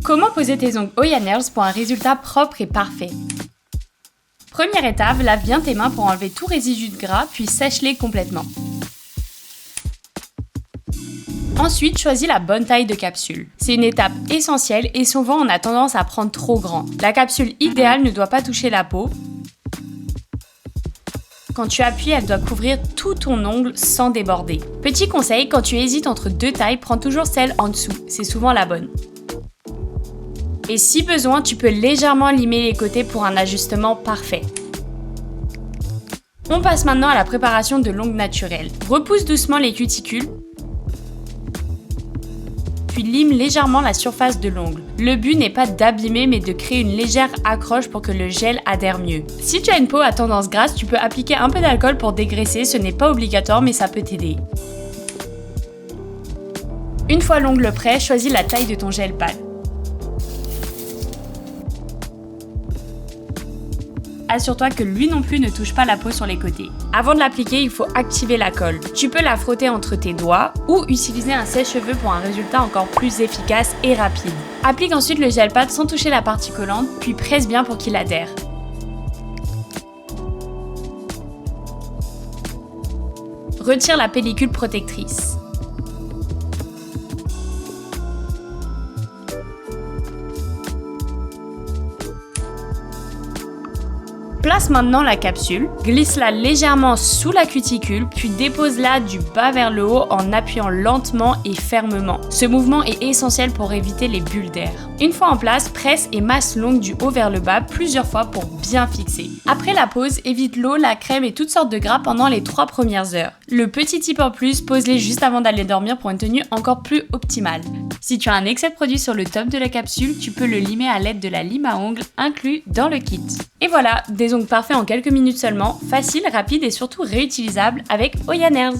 Comment poser tes ongles Oya Nails pour un résultat propre et parfait? Première étape, lave bien tes mains pour enlever tout résidu de gras, puis sèche-les complètement. Ensuite, choisis la bonne taille de capsule. C'est une étape essentielle et souvent on a tendance à prendre trop grand. La capsule idéale ne doit pas toucher la peau. Quand tu appuies, elle doit couvrir tout ton ongle sans déborder. Petit conseil, quand tu hésites entre deux tailles, prends toujours celle en dessous, c'est souvent la bonne. Et si besoin, tu peux légèrement limer les côtés pour un ajustement parfait. On passe maintenant à la préparation de l'ongle naturel. Repousse doucement les cuticules, puis lime légèrement la surface de l'ongle. Le but n'est pas d'abîmer mais de créer une légère accroche pour que le gel adhère mieux. Si tu as une peau à tendance grasse, tu peux appliquer un peu d'alcool pour dégraisser, ce n'est pas obligatoire mais ça peut t'aider. Une fois l'ongle prêt, choisis la taille de ton gel pad. Assure-toi que lui non plus ne touche pas la peau sur les côtés. Avant de l'appliquer, il faut activer la colle. Tu peux la frotter entre tes doigts ou utiliser un sèche-cheveux pour un résultat encore plus efficace et rapide. Applique ensuite le gel pad sans toucher la partie collante, puis presse bien pour qu'il adhère. Retire la pellicule protectrice. Place maintenant la capsule, glisse-la légèrement sous la cuticule, puis dépose-la du bas vers le haut en appuyant lentement et fermement. Ce mouvement est essentiel pour éviter les bulles d'air. Une fois en place, presse et masse l'ongle du haut vers le bas plusieurs fois pour bien fixer. Après la pose, évite l'eau, la crème et toutes sortes de gras pendant les 3 premières heures. Le petit tip en plus, pose-les juste avant d'aller dormir pour une tenue encore plus optimale. Si tu as un excès de produit sur le top de la capsule, tu peux le limer à l'aide de la lime à ongles inclus dans le kit. Et voilà, des ongles parfaits en quelques minutes seulement, facile, rapide et surtout réutilisable avec Oya Nails.